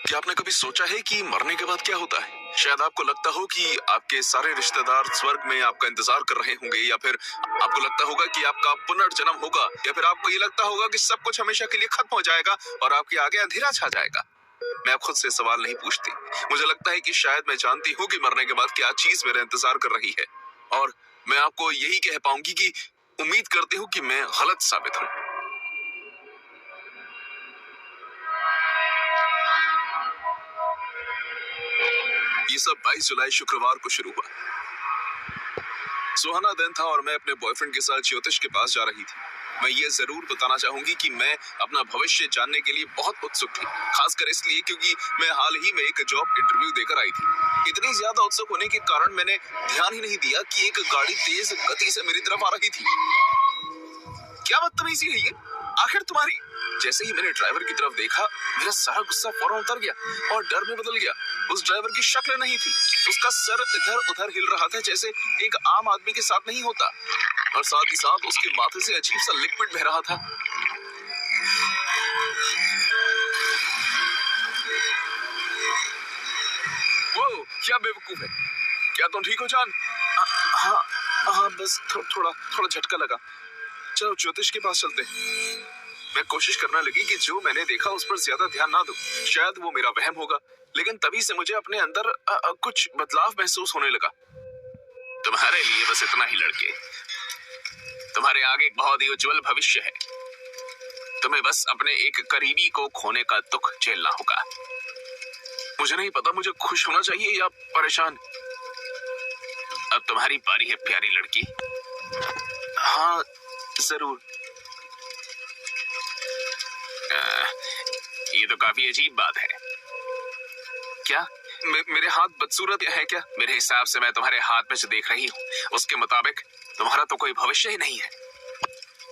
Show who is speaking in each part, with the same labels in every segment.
Speaker 1: क्या आपने कभी सोचा है कि मरने के बाद क्या होता है? शायद आपको लगता हो कि आपके सारे रिश्तेदार स्वर्ग में आपका इंतजार कर रहे होंगे, या फिर आपको लगता होगा कि आपका पुनर्जन्म होगा, या फिर आपको ये लगता होगा कि सब कुछ हमेशा के लिए खत्म हो जाएगा और आपके आगे अंधेरा छा जाएगा। मैं अब खुद से सवाल नहीं पूछती। मुझे लगता है कि शायद मैं जानती हूँ कि मरने के बाद क्या चीज मेरा इंतजार कर रही है, और मैं आपको यही कह पाऊंगी कि उम्मीद करती हूँ कि मैं गलत साबित हूँ। ये सब 22 जुलाई शुक्रवार को शुरू हुआ। सुहाना दिन था और मैं अपने बॉयफ्रेंड के साथ ज्योतिष के पास जा रही थी। मैं ये जरूर बताना चाहूंगी कि मैं अपना भविष्य जानने के लिए बहुत उत्सुक थी, खासकर इसलिए क्योंकि मैं हाल ही में एक जॉब इंटरव्यू देकर आई थी। इतनी ज्यादा उत्सुक होने के कारण मैंने ध्यान ही नहीं दिया कि एक गाड़ी तेज गति से मेरी तरफ आ रही थी। क्या बदतमीजी है ये? आखिर तुम्हारी? जैसे ही मैंने ड्राइवर की तरफ देखा, मेरा सारा गुस्सा फौरन उतर गया और डर में बदल गया। उस ड्राइवर की शक्ल नहीं थी, उसका सर इधर उधर हिल रहा था जैसे एक आम आदमी के साथ नहीं होता, और साथ ही साथ उसके माथे से अजीब सा लिक्विड बह रहा था। वो क्या बेवकूफ है? क्या तुम ठीक हो जान? हाँ हाँ, बस थोड़ा झटका लगा। चलो ज्योतिष के पास चलते। मैं कोशिश करने लगी कि जो मैंने देखा उस पर ज्यादा ध्यान ना दूं, शायद वो मेरा वहम होगा, लेकिन तभी से मुझे अपने अंदर कुछ बदलाव महसूस होने लगा। तुम्हारे लिए बस इतना ही लड़के, तुम्हारे आगे एक बहुत ही उज्जवल भविष्य है। तुम्हें बस अपने एक करीबी को खोने का दुख झेलना होगा। मुझे नहीं पता मुझे खुश होना चाहिए या परेशान। अब तुम्हारी बारी है प्यारी लड़की। हाँ जरूर। ये तो काफी अजीब बात है। क्या मेरे हाथ बदसूरत है क्या? मेरे हिसाब से मैं तुम्हारे हाथ में जो देख रही हूँ उसके मुताबिक तुम्हारा तो कोई भविष्य ही नहीं है।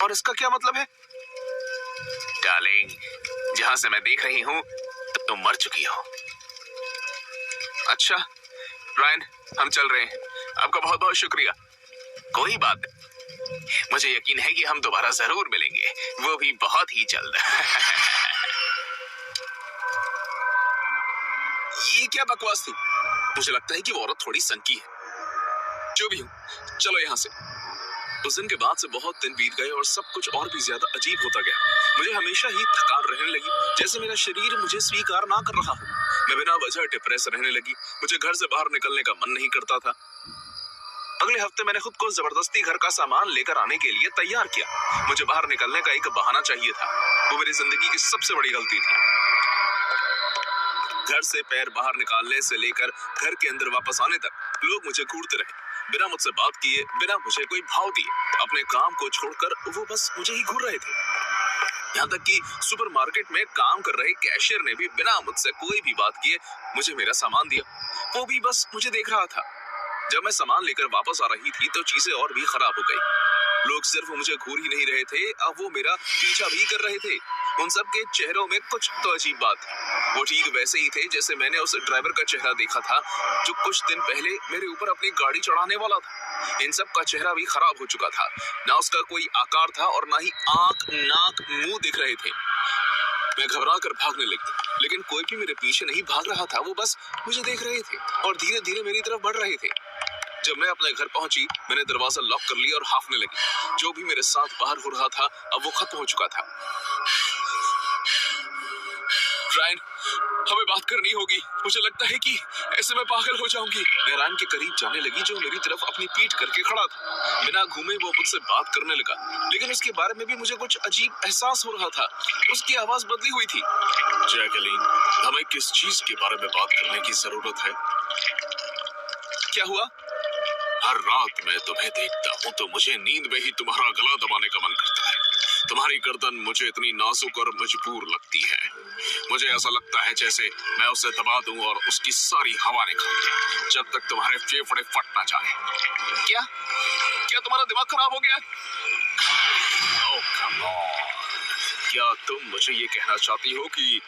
Speaker 1: और इसका क्या मतलब है? डार्लिंग, जहां से मैं देख रही हूँ तुम मर चुकी हो। अच्छा रायन, हम चल रहे हैं। आपका बहुत बहुत शुक्रिया। कोई बात नहीं, मुझे यकीन है कि हम दोबारा जरूर मिलेंगे, वो भी बहुत ही जल्द। ये क्या बकवास थी? मुझे लगता है कि वो औरत थोड़ी सनकी है। जो भी हो, चलो यहाँ से। उस दिन के बाद से बहुत दिन बीत गए और सब कुछ और भी ज्यादा अजीब होता गया। मुझे हमेशा ही थकान रहने लगी, जैसे मेरा शरीर मुझे स्वीकार ना कर रहा हो। मैं बिना वजह डिप्रेस रहने लगी। मुझे घर से बाहर निकलने का मन नहीं करता था। अगले हफ्ते मैंने खुद को जबरदस्ती घर का सामान लेकर आने के लिए तैयार किया। मुझे बाहर निकलने का एक बहाना चाहिए था। वो मेरी जिंदगी की सबसे बड़ी गलती थी। घर से पैर बाहर निकालने से लेकर घर के अंदर वापस आने तक लोग मुझे घूरते रहे, बिना मुझसे बात किए, बिना मुझे कोई भाव दिए। अपने काम को छोड़कर वो बस मुझे ही घूर रहे थे। यहाँ तक कि सुपरमार्केट में काम कर रहे कैशियर ने भी बिना मुझसे कोई भी बात किए मुझे मेरा सामान दिया। वो भी बस मुझे देख रहा था। जब मैं सामान लेकर वापस आ रही थी तो चीजें और भी खराब हो गई। लोग सिर्फ मुझे घूर ही नहीं रहे थे, अब वो मेरा पीछा भी कर रहे थे। उन सब के चेहरों में कुछ तो अजीब बात थी। वो ठीक वैसे ही थे जैसे मैंने उस ड्राइवर का चेहरा देखा था जो कुछ दिन पहले मेरे ऊपर अपनी गाड़ी चढ़ाने वाला था। इन सब का चेहरा भी खराब हो चुका था। ना उसका कोई आकार था और ना ही आंख, नाक, मुंह दिख रहे थे। मैं घबरा कर भागने लगी, लेकिन कोई भी मेरे पीछे नहीं भाग रहा था। वो बस मुझे देख रहे थे और धीरे धीरे मेरी तरफ बढ़ रहे थे। जब मैं अपने घर पहुंची, मैंने दरवाजा लॉक कर लिया और हाफने लगी। जो भी मेरे साथ बाहर हो रहा था अब वो खत्म हो चुका था। रायन, हमें बात करनी होगी। मुझे लगता है कि ऐसे में पागल हो जाऊंगी। मैं रायन के करीब जाने लगी जो मेरी तरफ अपनी पीठ करके खड़ा था। बिना घूमे वो मुझसे बात करने लगा, लेकिन उसके बारे में भी मुझे कुछ अजीब एहसास हो रहा था। उसकी आवाज बदली हुई थी। जैकलीन, हमें किस चीज के बारे में बात करने की जरूरत है? क्या हुआ? हर रात मैं तुम्हें देखता हूँ तो मुझे नींद में ही तुम्हारा गला दबाने का मन करता है। तुम्हारी गर्दन मुझे इतनी नाजुक और मजबूर लगती है। मुझे ऐसा लगता है जैसे मैं उसे दबा दूं और उसकी सारी हवा निकाल दूं, जब तक तुम्हारे फेफड़े फट ना जाए। क्या तुम्हारा दिमाग खराब हो गया? ओह कम ऑन, क्या तुम मुझे ये कहना चाहती हो कि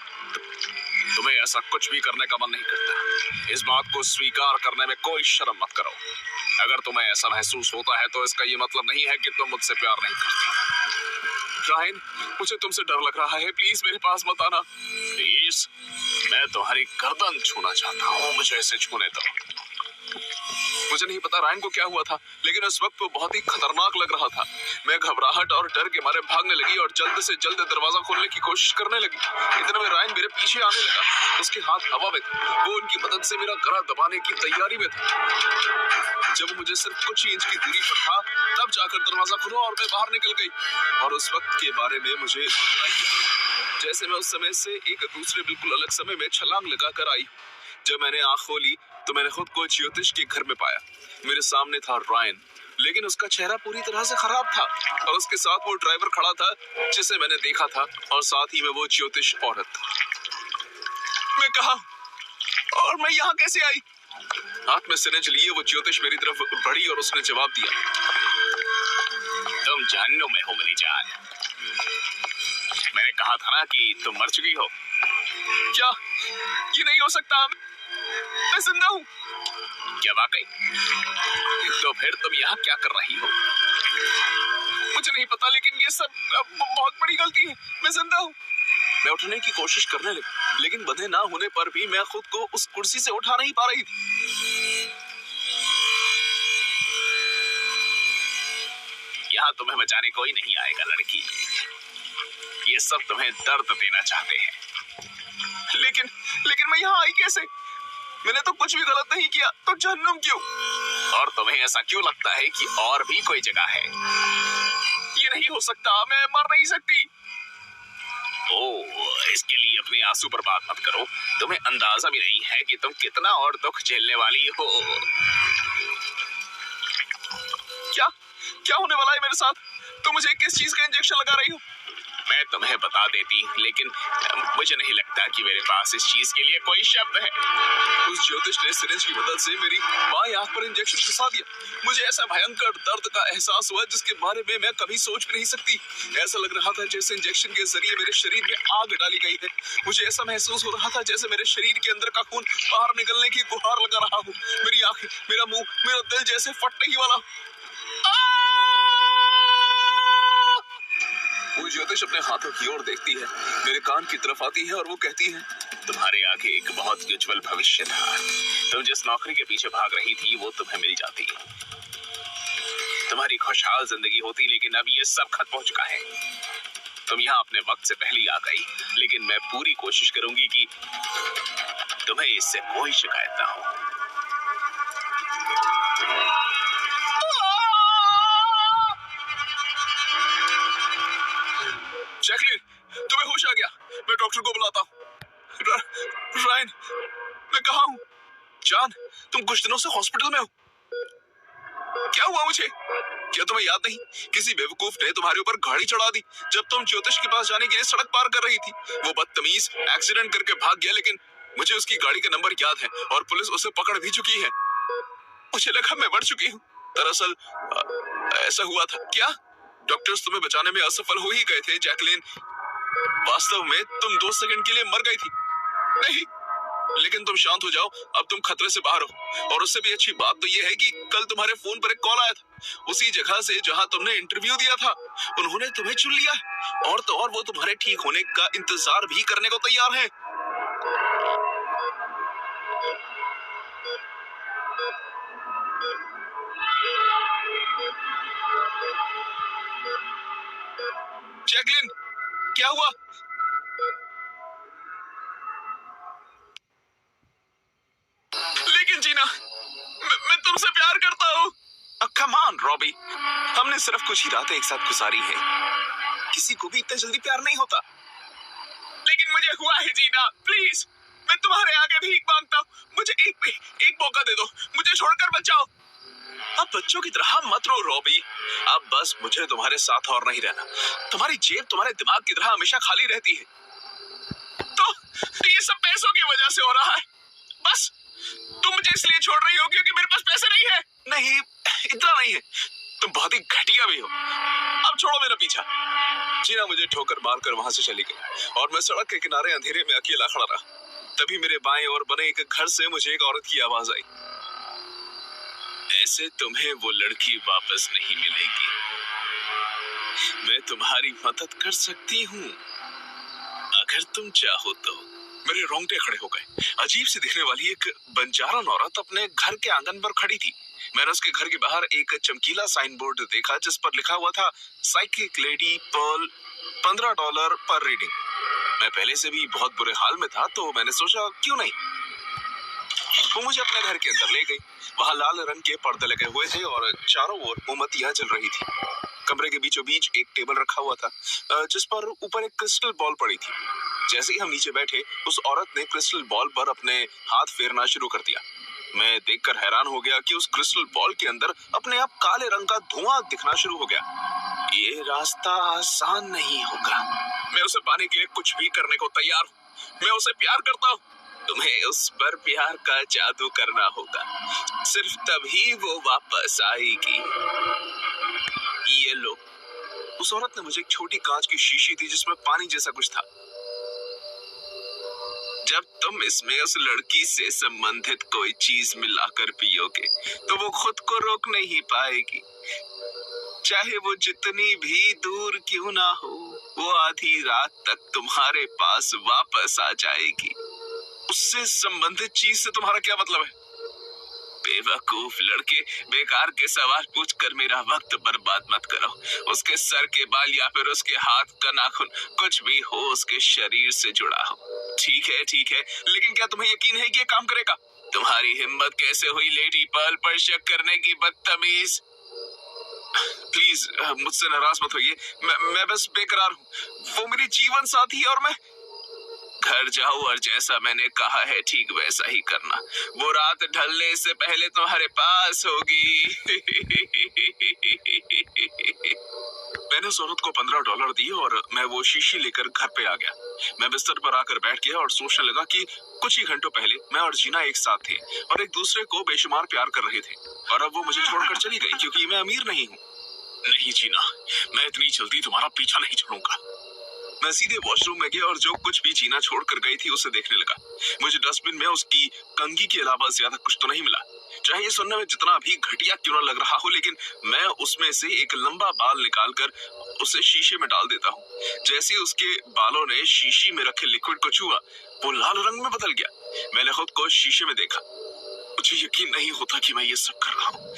Speaker 1: तुम्हें ऐसा कुछ भी करने का मन नहीं करता? इस बात को स्वीकार करने में कोई शर्म मत करो। अगर तुम्हें ऐसा महसूस होता है तो इसका ये मतलब नहीं है कि तुम मुझसे प्यार नहीं करती। रायन, मुझे तुमसे डर लग रहा है, प्लीज मेरे पास मत आना। प्लीज, मैं मैं तुम्हारी गर्दन छूना चाहता हूँ, मुझे ऐसे छूने दो। मुझे नहीं पता रायन को क्या हुआ था, लेकिन उस वक्त वो बहुत ही खतरनाक लग रहा था। मैं घबराहट और डर के मारे भागने लगी और जल्द से जल्द दरवाजा खोलने की कोशिश करने लगी। इतने में रायन मेरे पीछे आने लगा। उसके हाथ हवा में थे, वो उनकी मदद से मेरा गला दबाने की तैयारी में था। जब मुझे सिर्फ कुछ इंच की दूरी पर था, तब जाकर दरवाजा खुला और मैं बाहर निकल गई। और उस वक्त के बारे में मुझे जैसे मैं उस समय से एक दूसरे बिल्कुल अलग समय में छलांग लगा कर आई। जब मैंने आंख खोली तो मैंने खुद को ज्योतिष के घर में पाया। मेरे सामने था रायन, लेकिन उसका चेहरा पूरी तरह से खराब था और उसके साथ वो ड्राइवर खड़ा था जिसे मैंने देखा था, और साथ ही में वो ज्योतिष औरत। मैं कहा और मैं यहाँ कैसे आई? हाथ में सिरिंज लिए वो ज्योतिष मेरी तरफ बढ़ी और उसने जवाब दिया, तुम जहन्नुम में हो मेरी जान। मैंने कहा था ना कि तुम मर चुकी हो। क्या? ये नहीं हो सकता, मैं जिंदा हूँ। क्या वाकई? तो फिर तुम यहाँ क्या कर रही हो? मुझे नहीं पता, लेकिन ये सब बहुत बड़ी गलती है। मैं जिंदा हूँ। मैं उठने की कोशिश करने लगी, लेकिन बंधे ना होने पर भी मैं खुद को उस कुर्सी से उठा नहीं पा रही थी। यहाँ तुम्हें बचाने कोई नहीं आएगा लड़की, ये सब तुम्हें दर्द देना चाहते हैं। लेकिन मैं यहाँ आई कैसे? मैंने तो कुछ भी गलत नहीं किया, तो जहन्नुम क्यों? और तुम्हें ऐसा क्यों लगता है कि और भी कोई जगह है? ये नहीं हो सकता, मैं मर नहीं सकती। ओह, इसके लिए अपने आंसू बर्बाद मत करो। तुम्हें अंदाजा भी नहीं है कि तुम कितना और दुख झेलने वाली हो। क्या होने वाला है मेरे साथ? तुम मुझे किस चीज का इंजेक्शन लगा रही हो? मैं तुम्हें बता देती, लेकिन मुझे नहीं लगता कि मेरे पास इस चीज के लिए कोई शब्द है। उस ज्योतिष ने सिरिंज की मदद से मेरी बाएं आंख पर इंजेक्शन घुसा दिया। मुझे ऐसा भयंकर दर्द का एहसास हुआ जिसके बारे में मैं कभी सोच भी नहीं सकती। ऐसा लग रहा था जैसे इंजेक्शन के जरिए मेरे शरीर में आग डाली गई है। मुझे ऐसा महसूस हो रहा था जैसे मेरे शरीर के अंदर का खून बाहर निकलने की गुहार लगा रहा हो। मेरी आंखें, मेरा मुंह, मेरा दिल जैसे फटने ही वाला। वो ज्योतिष अपने हाथों की ओर देखती है, मेरे कान की तरफ आती है और वो कहती है, तुम्हारे आगे एक बहुत ही उज्जवल भविष्य था। तुम जिस नौकरी के पीछे भाग रही थी वो तुम्हें मिल जाती, तुम्हारी खुशहाल जिंदगी होती, लेकिन अब ये सब खत्म हो चुका है। तुम यहाँ अपने वक्त से पहले आ गई, लेकिन मैं पूरी कोशिश करूंगी कि तुम्हें इससे कोई शिकायत ना हो। जैकलिन, तुम्हें होश आ गया? मैं डॉक्टर को बुलाता हूँ। रायन, मैं कहाँ हूँ? जान, तुम कुछ दिनों से हॉस्पिटल में हो। क्या हुआ मुझे? क्या तुम्हें याद नहीं? किसी बेवकूफ ने तुम्हारे ऊपर गाड़ी चढ़ा दी जब तुम ज्योतिष के पास जाने के लिए सड़क पार कर रही थी। वो बदतमीज एक्सीडेंट करके भाग गया, लेकिन मुझे उसकी गाड़ी का नंबर याद है और पुलिस उसे पकड़ भी चुकी है। मुझे लगा मैं मर चुकी हूँ। दरअसल ऐसा हुआ था। क्या? डॉक्टर्स तुम्हें बचाने में असफल हो ही गए थे जैकलिन। वास्तव में तुम 2 सेकंड के लिए मर गई थी। नहीं, लेकिन तुम शांत हो जाओ, अब तुम खतरे से बाहर हो। और उससे भी अच्छी बात तो ये है कि कल तुम्हारे फोन पर एक कॉल आया था, उसी जगह से जहां तुमने इंटरव्यू दिया था। उन्होंने तुम्हें चुन लिया है, और तो और वो तुम्हारे ठीक होने का इंतजार भी करने को तैयार है। जैकलिन, क्या हुआ? लेकिन जीना, मैं तुमसे प्यार करता हूँ। कम ऑन रॉबी, हमने सिर्फ कुछ ही रातें एक साथ गुजारी है। किसी को भी इतना जल्दी प्यार नहीं होता। लेकिन मुझे हुआ है जीना, प्लीज, मैं तुम्हारे आगे भीख मांगता हूँ। मुझे एक मौका दे दो, मुझे छोड़कर बचाओ। अब बच्चों की तरह मत रो रॉबी। अब बस मुझे तुम्हारे साथ और नहीं रहना। तुम्हारी जेब तुम्हारे दिमाग की तरह हमेशा खाली रहती है। तो ये सब पैसों की वजह से हो रहा है। बस तुम मुझे इसलिए छोड़ रही हो क्योंकि मेरे पास पैसे नहीं है। नहीं, इतना नहीं है, तुम बहुत ही घटिया भी हो। अब छोड़ो मेरा पीछा। जीना मुझे ठोकर मारकर वहां से चली गई और मैं सड़क के किनारे अंधेरे में अकेला खड़ा रहा। तभी मेरे बाएं ओर बने एक घर से मुझे एक औरत की आवाज आई, ऐसे तुम्हें वो लड़की वापस नहीं मिलेगी। मैं तुम्हारी मदद कर सकती हूँ अगर तुम चाहो तो। मेरे रोंगटे खड़े हो गए। अजीब सी दिखने वाली एक बंजारा औरत अपने घर के आंगन पर खड़ी थी। मैंने उसके घर के बाहर एक चमकीला साइन बोर्ड देखा जिस पर लिखा हुआ था साइकिक लेडी पर्ल, $15 पर रीडिंग। मैं पहले से भी बहुत बुरे हाल में था तो मैंने सोचा क्यों नहीं। वो मुझे अपने घर के अंदर ले गई। वहाँ लाल रंग के पर्दे लगे हुए थे और चारों ओर मोमबत्तियां जल रही थी। कमरे के बीचों बीच एक टेबल रखा हुआ था जिस पर ऊपर एक क्रिस्टल बॉल पड़ी थी। जैसे ही हम नीचे बैठे उस औरत ने क्रिस्टल बॉल पर अपने हाथ फेरना शुरू कर दिया। मैं देखकर हैरान हो गया कि उस क्रिस्टल बॉल के अंदर अपने आप काले रंग का धुआं दिखना शुरू हो गया। ये रास्ता आसान नहीं होगा। मैं उसे पाने के लिए कुछ भी करने को तैयार हूँ। मैं उसे प्यार करता हूँ। तुम्हें उस पर प्यार का जादू करना होगा, सिर्फ तभी वो वापस आएगी। ये लो। उस औरत ने मुझे एक छोटी कांच की शीशी दी जिसमें पानी जैसा कुछ था। जब तुम इसमें उस लड़की से संबंधित कोई चीज मिलाकर पियोगे तो वो खुद को रोक नहीं पाएगी। चाहे वो जितनी भी दूर क्यों ना हो, वो आधी रात तक तुम्हारे पास वापस आ जाएगी। उससे संबंधित चीज से तुम्हारा क्या मतलब है? बेवकूफ लड़के, बेकार के सवाल पूछकर मेरा वक्त बर्बाद मत करो। उसके सर के बाल या फिर उसके हाथ का नाखून, कुछ भी हो उसके शरीर से जुड़ा हो। ठीक है, लेकिन क्या तुम्हें यकीन है कि ये काम करेगा? तुम्हारी हिम्मत कैसे हुई लेडी पर्ल पर शक करने की, बदतमीज? प्लीज मुझसे नाराज मत होइए। मैं बस बेकरार हूँ। वो मेरी जीवन साथी और मैं। घर जाओ और जैसा मैंने कहा है ठीक वैसा ही करना। वो रात ढलने से पहले तुम्हारे पास होगी। मैंने उस औरत को $15 दिए और मैं वो शीशी लेकर घर पे आ गया। मैं बिस्तर पर आकर बैठ गया और सोचने लगा कि कुछ ही घंटों पहले मैं और जीना एक साथ थे और एक दूसरे को बेशुमार प्यार कर रहे थे, और अब वो मुझे छोड़कर चली गई क्योंकि मैं अमीर नहीं हूँ। नहीं जीना, मैं इतनी जल्दी तुम्हारा पीछा नहीं छोड़ूंगा। मैं सीधे वॉशरूम में गया और जो कुछ भी जीना छोड़कर गई थी उसे देखने लगा। मुझे डस्टबिन में उसकी कंघी के अलावा ज्यादा कुछ तो नहीं मिला। चाहे ये सुनने में जितना भी घटिया क्यों ना लग रहा हो, लेकिन मैं उसमें से एक लंबा बाल निकालकर उसे शीशे में डाल देता हूँ। जैसे उसके बालों ने शीशी में रखे लिक्विड को छुआ, वो लाल रंग में बदल गया। मैंने खुद को शीशे में देखा। मुझे यकीन नहीं होता कि मैं ये सब कर रहा हूँ।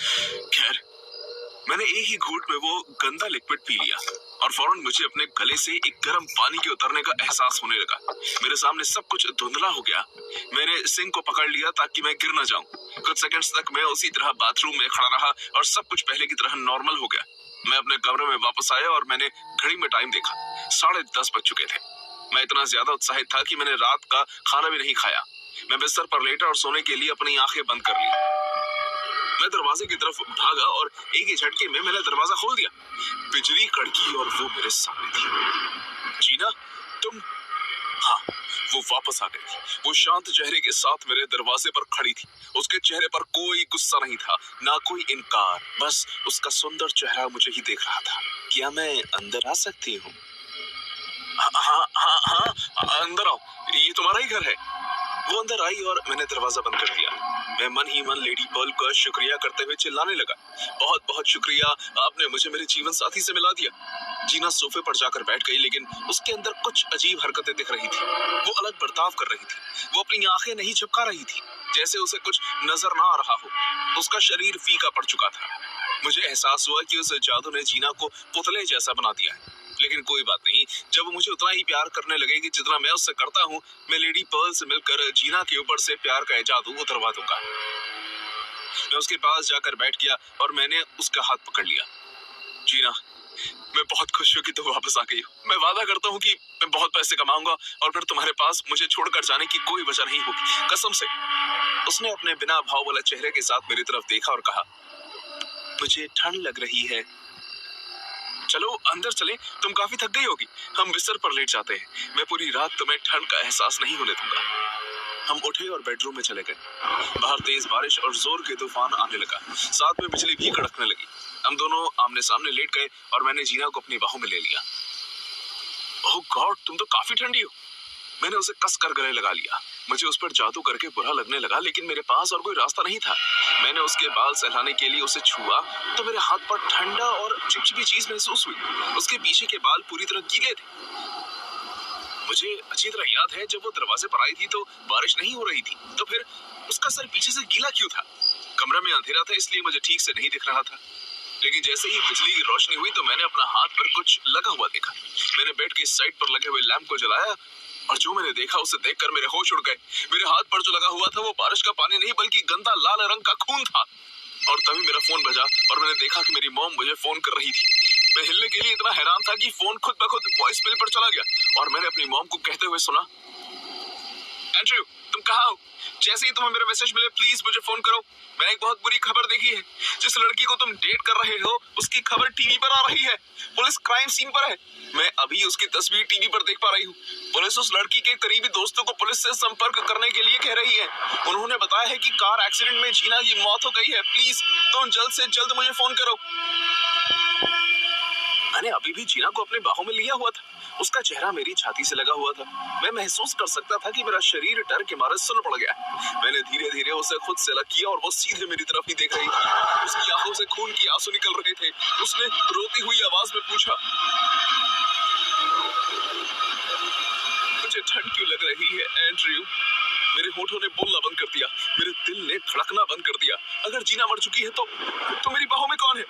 Speaker 1: खैर, मैंने एक ही घूंट में वो गंदा लिक्विड पी लिया और फौरन मुझे अपने गले से एक गर्म पानी के उतरने का एहसास होने लगा। मेरे सामने सब कुछ धुंधला हो गया। मैंने सिंक को पकड़ लिया ताकि मैं गिर न जाऊं। कुछ सेकंड्स तक मैं उसी तरह बाथरूम में खड़ा रहा और सब कुछ पहले की तरह नॉर्मल हो गया। मैं अपने कमरे में वापस आया और मैंने घड़ी में टाइम देखा। 10:30 बज चुके थे। मैं इतना ज्यादा उत्साहित था कि मैंने रात का खाना भी नहीं खाया। मैं बिस्तर पर लेटा और सोने के लिए अपनी आंखें बंद कर ली। मैं दरवाजे की तरफ भागा और एक ही झटके में मैंने दरवाजा खोल दिया। बिजली कड़की और वो मेरे सामने थी। जीना, तुम? हाँ, वो वापस आ गई। वो शांत चेहरे के साथ मेरे दरवाजे पर खड़ी थी। उसके चेहरे पर कोई गुस्सा नहीं था, ना कोई इनकार, बस उसका सुंदर चेहरा मुझे ही देख रहा था। क्या मैं अंदर आ सकती हूँ? हाँ, अंदर आओ, ये तुम्हारा ही घर है। वो अंदर आई और मैंने दरवाजा बंद कर दिया। मैं मन ही मन लेडी पर्ल का शुक्रिया करते हुए चिल्लाने लगा, बहुत बहुत शुक्रिया, आपने मुझे मेरे जीवन साथी से मिला दिया। जीना सोफे पर जाकर बैठ गई, लेकिन उसके अंदर कुछ अजीब हरकतें दिख रही थी। वो अलग बर्ताव कर रही थी। वो अपनी आंखें नहीं झपका रही थी, जैसे उसे कुछ नजर ना आ रहा हो। उसका शरीर फीका पड़ चुका था। मुझे एहसास हुआ कि उस जादू ने जीना को पुतले जैसा बना दिया है। लेकिन कोई बात नहीं, जब वो मुझे उतना ही प्यार करने लगेगी जितना मैं उससे करता हूँ, मैं लेडी पर्ल से मिलकर जीना के ऊपर से प्यार का जादू उतरवा दूंगा। मैं उसके पास जाकर बैठ गया और मैंने उसका हाथ पकड़ लिया। जीना, मैं बहुत खुश हूँ कि तुम वापस आ गई हो। मैं वादा करता हूँ कि मैं बहुत पैसे कमाऊंगा और फिर तुम्हारे पास मुझे छोड़कर जाने की कोई वजह नहीं होगी, कसम से। उसने अपने बिना भाव वाले चेहरे के साथ मेरी तरफ देखा और कहा, मुझे ठंड लग रही है, चलो अंदर चलें, तुम काफी थक गई होगी। हम बिस्तर पर लेट जाते हैं। मैं पूरी रात तुम्हें ठंड का एहसास नहीं होने दूंगा। हम उठे और बेडरूम में चले गए। बाहर तेज बारिश और जोर के तूफान आने लगा, साथ में बिजली भी कड़कने लगी। हम दोनों आमने सामने लेट गए और मैंने जीना को अपनी बाहों में ले लिया। ओह गॉड, तुम तो काफी ठंडी हो। मैंने उसे कस कर गले लगा लिया। मुझे उस पर जादू करके बुरा लगने लगा, लेकिन मेरे पास और कोई रास्ता नहीं था। मैंने उसके बाल सहलाने के लिए उसे छुआ तो मेरे हाथ पर ठंडा और चिपचिपी चीज महसूस हुई। उसके पीछे के बाल पूरी तरह गीले थे। मुझे अच्छी तरह याद है जब वो दरवाजे पर आई थी तो बारिश नहीं हो रही थी, तो फिर उसका सर पीछे से गीला क्यों था? कमरा में अंधेरा था इसलिए मुझे ठीक से नहीं दिख रहा था, लेकिन जैसे ही बिजली की रोशनी हुई तो मैंने अपना हाथ पर कुछ लगा हुआ देखा। मैंने बेड के साइड पर लगे हुए लैंप को जलाया और जो मैंने देखा उसे देखकर मेरे होश उड़ गए। मेरे हाथ पर जो लगा हुआ था वो बारिश का पानी नहीं बल्कि गंदा लाल रंग का खून था। और तभी मेरा फोन बजा और मैंने देखा कि मेरी मॉम मुझे फोन कर रही थी। मैं हिलने के लिए इतना हैरान था कि फोन खुद ब खुद वॉइस मेल पर चला गया और मैंने अपनी मॉम को कहते हुए सुना, एंड्रयू तुम कहाँ हो? जैसे ही तुम्हें मेरा मैसेज मिले प्लीज मुझे फोन करो। मैंने एक बहुत बुरी खबर देखी है। जिस लड़की को तुम डेट कर रहे हो उसकी खबर टीवी पर आ रही है। पुलिस क्राइम सीन पर है। मैं अभी उसकी तस्वीर टीवी पर देख पा रही हूँ। पुलिस उस लड़की के करीबी दोस्तों को पुलिस से संपर्क करने के लिए कह रही है। उन्होंने बताया है कि कार एक्सीडेंट में जीना की मौत हो गई है। प्लीज तुम जल्द से जल्द मुझे फोन करो। मैंने अभी भी जीना को अपने बाहों में लिया हुआ था। उसका चेहरा मेरी छाती से लगा हुआ था। मैं महसूस कर सकता था कि मेरा शरीर डर के मारे सुन्न पड़ गया। मैंने धीरे धीरे उसे खुद से अलग किया और वो सीधे मेरी तरफ ही देख रही थी। उसकी आंखों से खून की आंसू निकल रहे थे। उसने रोती हुई आवाज में पूछा, मुझे ठंड क्यों लग रही है एंड्रयू? मेरे होठों ने बोलना बंद कर दिया। मेरे दिल ने धड़कना बंद कर दिया। अगर जीना मर चुकी है तो मेरी बाहों में कौन है?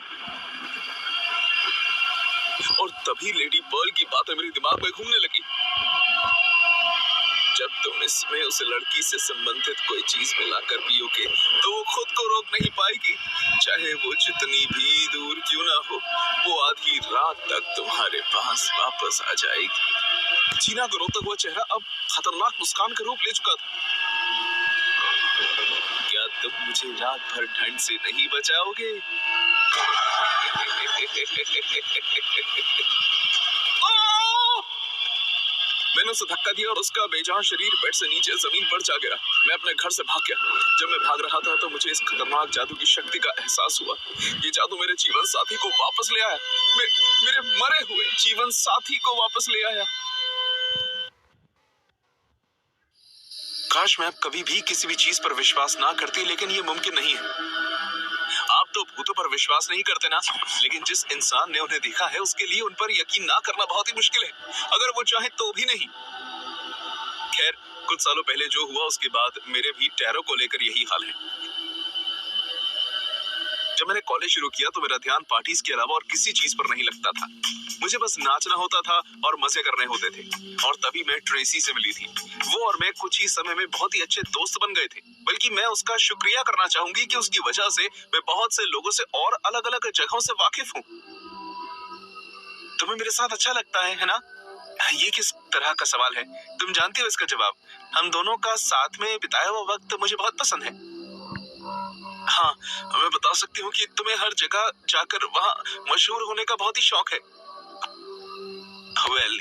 Speaker 1: और तभी लेडी पर्ल की बातें मेरे दिमाग में घूमने लगी। जब तुम इसमें उस लड़की से संबंधित कोई चीज मिलाकर पियोगे तो वो खुद को रोक नहीं पाएगी, चाहे वो जितनी भी दूर क्यों ना हो। वो आधी रात तक तुम्हारे पास वापस आ जाएगी। जीना का रोता हुआ चेहरा अब खतरनाक मुस्कान का रूप ले चुका था। क्या तुम मुझे रात भर ठंड से नहीं बचाओगे? मैंने उसे धक्का दिया और उसका बेजान शरीर बेड से नीचे जमीन पर जा गिरा। मैं अपने घर से भाग गया। जब मैं भाग रहा था तो मुझे इस खतरनाक जादू की शक्ति का एहसास हुआ। ये जादू मेरे जीवन साथी को वापस ले आया। मेरे मरे हुए जीवन साथी को वापस ले आया। काश मैं अब कभी भी किसी भी चीज पर विश्वास ना करती, लेकिन ये मुमकिन नहीं है। आप तो भूतों पर विश्वास नहीं करते ना, लेकिन जिस इंसान ने उन्हें देखा है उसके लिए उन पर यकीन ना करना बहुत ही मुश्किल है, अगर वो चाहे तो भी नहीं। खैर, कुछ सालों पहले जो हुआ उसके बाद मेरे भी टैरो को लेकर यही हाल है। जब मैंने कॉलेज शुरू किया तो मेरा ध्यान पार्टीज के अलावा और किसी चीज पर नहीं लगता था। मुझे बस नाचना होता था और मजे करने होते थे। और तभी मैं ट्रेसी से मिली थी। वो और मैं कुछ ही समय में बहुत ही अच्छे दोस्त बन गए थे। बल्कि मैं उसका शुक्रिया करना चाहूंगी कि उसकी वजह से मैं बहुत से लोगों से और अलग अलग जगहों से वाकिफ हूँ। तुम्हें मेरे साथ अच्छा लगता है ना? ये किस तरह का सवाल है? तुम जानती हो इसका जवाब। हम दोनों का साथ में बिताया हुआ वक्त मुझे बहुत पसंद है। हाँ, मैं बता सकती हूँ कि तुम्हें हर जगह जाकर वहाँ मशहूर होने का बहुत ही शौक है।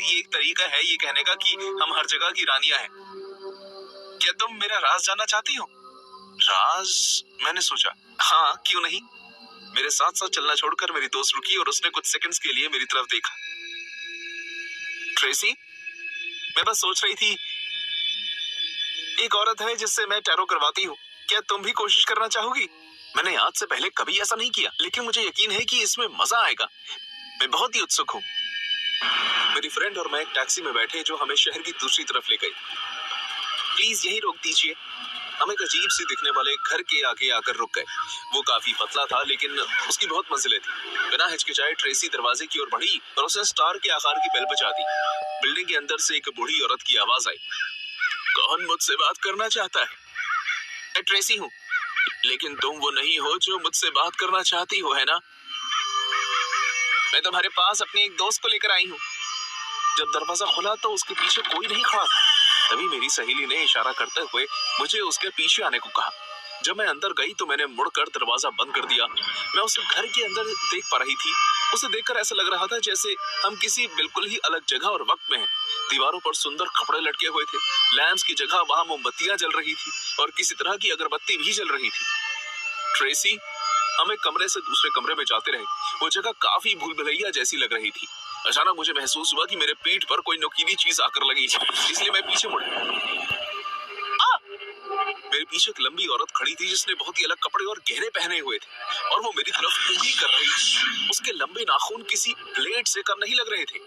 Speaker 1: ये एक तरीका है ये कहने का कि हम हर जगह की रानियां हैं। क्या तुम मेरा राज जानना चाहती हो? राज? मैंने सोचा, हाँ क्यों नहीं। मेरे साथ साथ चलना छोड़कर मेरी दोस्त रुकी और उसने कुछ सेकंड्स के लिए मेरी तरफ देखा। ट्रेसी, मैं बस सोच रही थी, एक औरत है जिससे मैं टैरो करवाती हूँ। क्या तुम भी कोशिश करना चाहोगी? मैंने आज से पहले कभी ऐसा नहीं किया, लेकिन मुझे यकीन है कि इसमें मजा आएगा। मैं बहुत ही उत्सुक हूँ। मेरी फ्रेंड और मैं एक टैक्सी में बैठे जो हमें शहर की दूसरी तरफ ले गई। प्लीज यहीं रोक दीजिए। हम एक अजीब सी दिखने वाले घर के आगे आकर रुक गए। वो काफी पतला था लेकिन उसकी बहुत मंजिलें थी। बिना हिचकिचाए ट्रेसी दरवाजे की ओर बढ़ी और उसने स्टार के आकार की बेल बजा दी। बिल्डिंग के अंदर से एक बूढ़ी औरत की आवाज आई, कौन मुझसे बात करना चाहता है? मैं ट्रेसी हूँ, लेकिन तुम वो नहीं हो जो मुझसे बात करना चाहती हो, है ना? मैं तुम्हारे पास अपने एक दोस्त को लेकर आई हूँ। जब दरवाजा खुला तो उसके पीछे कोई नहीं खड़ा था। तभी मेरी सहेली ने इशारा करते हुए मुझे उसके पीछे आने को कहा। जब मैं अंदर गई तो मैंने मुड़कर दरवाजा बंद कर दिया। मैं उस घर के अंदर देख पा रही थी। उसे देखकर ऐसा लग रहा था जैसे हम किसी बिल्कुल ही अलग जगह और वक्त में हैं। दीवारों पर सुंदर कपड़े लटके हुए थे। लैंप्स की जगह वहां मोमबत्तियां जल रही थी और किसी तरह की अगरबत्ती भी जल रही थी। ट्रेसी, हम एक कमरे से दूसरे कमरे में जाते रहे। वो जगह काफी भूल भुलैया जैसी लग रही थी। अचानक मुझे महसूस हुआ कि मेरे पीठ पर कोई नुकीली चीज आकर लगी, इसलिए मैं पीछे मुड़ा। मेरे पीछे एक लंबी औरत खड़ी थी जिसने बहुत ही अलग कपड़े और गहने पहने हुए थे और वो मेरी तरफ उंगली कर रही थी। उसके लंबे नाखून किसी ब्लेड से कम नहीं लग रहे थे।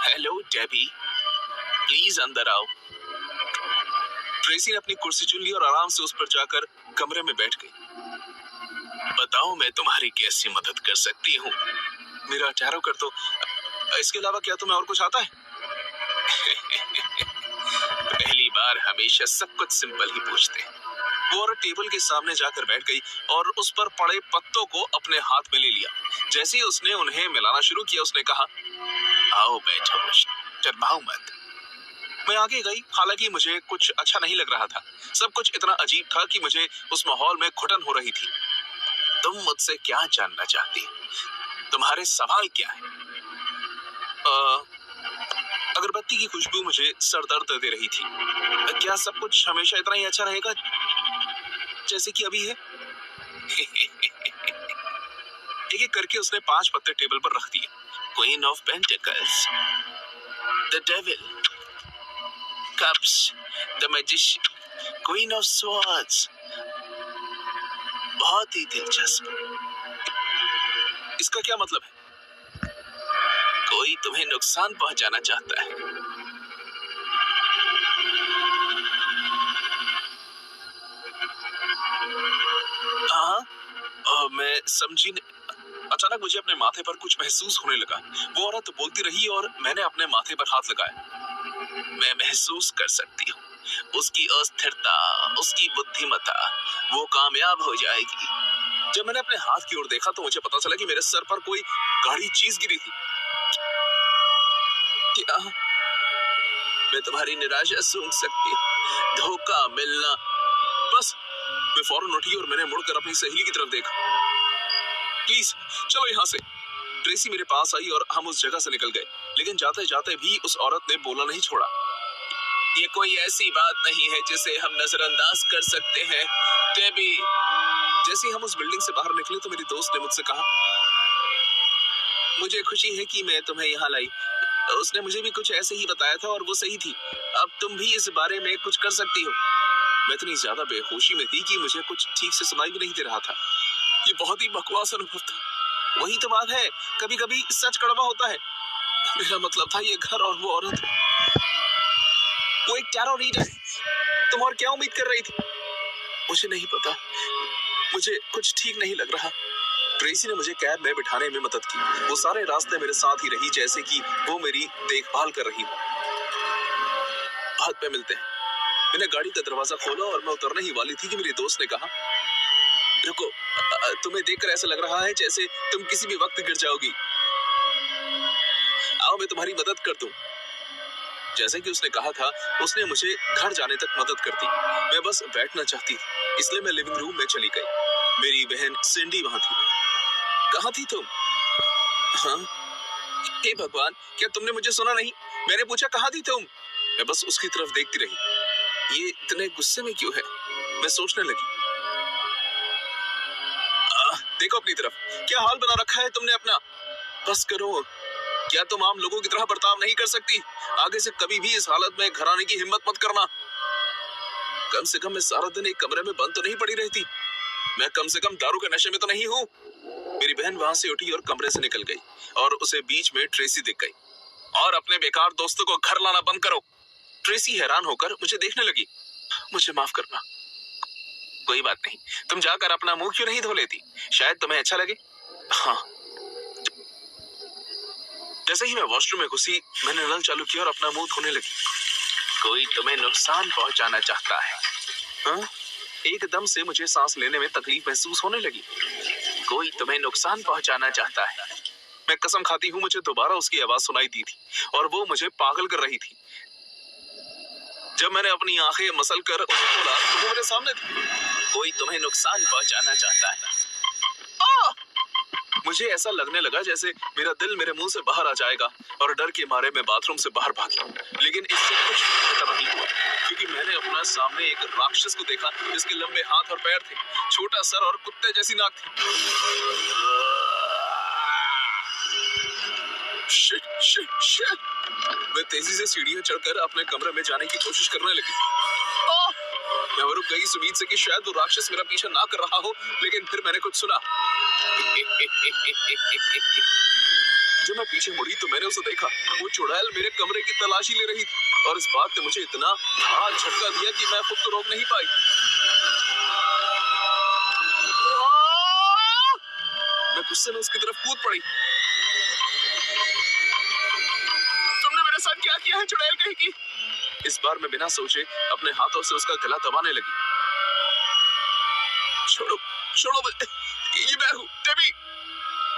Speaker 1: हेलो डेबी, प्लीज अंदर आओ। ट्रेसी ने अपनी कुर्सी चुन ली और आराम से उस पर जाकर कमरे में बैठ गई। बताओ मैं तुम्हारी कैसी मदद कर सकती हूँ? मेरा ठहरो कर दो। इसके अलावा क्या तुम्हें और कुछ आता है? पहली बार हमेशा सब कुछ सिंपल ही पूछते हैं। वो औरत टेबल के सामने जाकर बैठ गई और उस पर पड़े पत्तों को अपने हाथ में ले लिया। जैसे ही उसने उन्हें मिलाना शुरू किया, उसने कहा, आओ बैठो, शर्माओ मत। मैं आगे गई, हालांकि मुझे कुछ अच्छा नहीं लग रहा था। सब कुछ इतना अजीब था कि मुझे उस माहौल में घुटन हो रही थी। तुम मुझसे क्या जानना चाहती? तुम्हारे सवाल क्या है? अगरबत्ती की खुशबू मुझे सर दर्द दे रही थी। क्या सब कुछ हमेशा इतना ही अच्छा रहेगा जैसे कि अभी है? एक एक करके उसने 5 पत्ते टेबल पर रख दिए। Queen of pentacles, the devil, cups, the magician, queen of swords. बहुत ही दिलचस्प। इसका क्या मतलब है? कोई तुम्हें नुकसान पहुंचाना चाहता है। हाँ, मैं समझी नहीं। अचानक मुझे अपने माथे पर कुछ महसूस होने लगा। वो औरत बोलती रही और मैंने अपने माथे पर हाथ लगाया। मैं महसूस कर सकती हूँ उसकी अस्थिरता, उसकी बुद्धिमत्ता। वो कामयाब हो जाएगी। जब मैंने अपने हाथ की ओर देखा तो मुझे पता चला कि मेरे सर पर कोई गाढ़ी चीज गिरी थी। क्या मैं तुम्हारी निराशा सूंघ सकती हूँ? धोखा मिलना। बस मैं फौरन उठी और मैंने मुड़कर अपनी सहेली की तरफ देखा। प्लीज चलो यहाँ से। ट्रेसी मेरे पास आई और हम उस जगह से निकल गए, लेकिन जाते जाते भी उस औरत ने बोलना नहीं छोड़ा। ये कोई ऐसी बात नहीं है जिसे हम नजरअंदाज कर सकते हैं, टेबी। जैसे हम उस बिल्डिंग से बाहर निकले तो मेरी दोस्त ने मुझसे कहा, मुझे खुशी है कि मैं तुम्हें यहाँ लाई। उसने मुझे भी कुछ ऐसे ही बताया था और वो सही थी। अब तुम भी इस बारे में कुछ कर सकती हो। मैं इतनी ज्यादा बेहोशी में थी कि मुझे कुछ ठीक से सुनाई भी नहीं दे रहा था। ये बहुत ही बकवास अनुभव था। वही तो बात है, कभी कभी सच कड़वा होता है। मेरा मतलब था ये घर और वो औरत, वो एक टैरो रीडर। तुम और क्या उम्मीद कर रही थी? मुझे नहीं पता, मुझे कुछ ठीक नहीं लग रहा। ट्रेसी ने मुझे कैब में बिठाने में मदद की। वो सारे रास्ते मेरे साथ ही रही, जैसे कि वो मेरी देखभाल कर रही हो। बाद में मिलते हैं। मैंने गाड़ी का दरवाजा खोला और मैं उतरने ही वाली थी कि मेरी दोस्त ने कहा, रुको, तुम्हें देखकर ऐसा लग रहा है जैसे तुम किसी भी वक्त गिर जाओगी। आओ मैं तुम्हारी मदद कर दूं। जैसे कि उसने कहा था, उसने मुझे घर जाने तक मदद कर दी। मैं बस बैठना चाहती थी, इसलिए मैं लिविंग रूम में चली गई। मेरी बहन सिंडी वहां थी। कहाँ थी तुम? हाँ? हे भगवान, क्या तुमने मुझे सुना नहीं? मैंने पूछा कहाँ थी तुम? मैं बस उसकी तरफ देखती रही। ये इतने गुस्से में क्यों है? मैं सोचने लगी। देखो अपनी तरफ, क्या हाल बना रखा है तुमने अपना। बस करो, क्या तुम आम लोगों की तरह बर्ताव नहीं कर सकती? आगे से कभी भी इस हालत में घर आने की हिम्मत मत करना। कम से कम मैं सारा दिन एक कमरे में बंद तो नहीं पड़ी रहती। मैं कम से कम दारू के नशे में तो नहीं हूँ। मेरी बहन वहां से उठी और कमरे से निकल गई और उसे बीच में ट्रेसी दिख गई। और अपने बेकार दोस्तों को घर लाना बंद करो। ट्रेसी हैरान होकर मुझे देखने लगी। मुझे माफ करना। कोई बात नहीं, तुम जाकर अपना मुंह क्यों नहीं धो लेती? शायद तुम्हें अच्छा लगे। हाँ। जैसे ही मैं वॉशरूम में घुसी, मैंने नल चालू किया और अपना मुंह धोने लगी। कोई तुम्हें नुकसान पहुंचाना चाहता है। हाँ? एकदम से मुझे सांस लेने में तकलीफ महसूस होने लगी। कोई तुम्हें नुकसान पहुंचाना चाहता है। मैं कसम खाती हूँ मुझे दोबारा उसकी आवाज सुनाई दी थी और वो मुझे पागल कर रही थी। जब मैंने अपनी आंखें मसल कर उसे खोला तो वो मेरे सामने थी। कोई तुम्हें नुकसान पहुंचाना चाहता है। मुझे ऐसा लगने लगा जैसे मेरा दिल मेरे मुंह से बाहर आ जाएगा और डर के मारे मैं बाथरूम से बाहर भागी। लेकिन इससे कुछ बेहतर नहीं हुआ, क्योंकि मैंने अपना सामने एक राक्षस को देखा जिसके लंबे हाथ और पैर थे, छोटा सर और कुत्ते जैसी नाक थी। Shit, shit, shit. मैं तेजी से सीढ़ियां चढ़कर अपने कमरे में जाने की कोशिश करने लगी। मैं रुक गई इस उम्मीद से कि शायद वो राक्षस मेरा पीछा ना कर रहा हो, लेकिन फिर मैंने कुछ सुना। जब मैं पीछे मुड़ी तो मैंने उसे देखा। वो चुड़ैल मेरे कमरे की तलाशी ले रही थी और इस बात ने मुझे इतना हाथ झटका दिया कि मैं खुद को रोक नहीं पाई। मैं गुस्से में उसकी तरफ कूद पड़ी। तुमने मेरे साथ क्या किया है चुड़ैल कहीं की? इस बार मैं बिना सोचे अपने हाथों से उसका गला दबाने लगी। छोड़ो, छोड़ो, ये मैं हूँ, Debbie.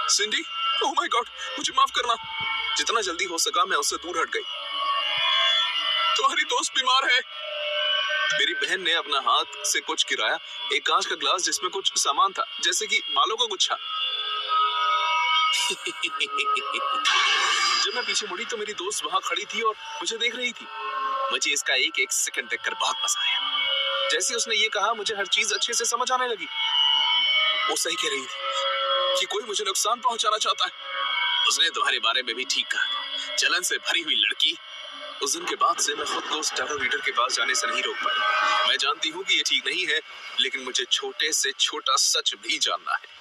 Speaker 1: Cindy, oh my god, मुझे माफ करना। जितना जल्दी हो सका मैं उससे दूर हट गई। तुम्हारी दोस्त बीमार है। मेरी बहन ने अपना हाथ से कुछ गिराया, एक कांच का ग्लास जिसमें कुछ सामान था, जैसे कि बालों का गुच्छा। जब मैं पीछे मुड़ी तो मेरी दोस्त वहां खड़ी थी और मुझे देख रही थी। मुझे इसका एक एक सेकंड देखकर बहुत मजा आया। जैसे उसने ये कहा मुझे हर चीज अच्छे से समझ आने लगी। वो सही कह रही थी कि कोई मुझे नुकसान पहुंचाना चाहता है। उसने तुम्हारे बारे में भी ठीक कहा। जलन से भरी हुई लड़की। उस दिन के बाद से मैं खुद को उस टैरो रीडर के पास जाने से नहीं रोक पाई। मैं जानती हूँ कि ये ठीक नहीं है, लेकिन मुझे छोटे से छोटा सच भी जानना है।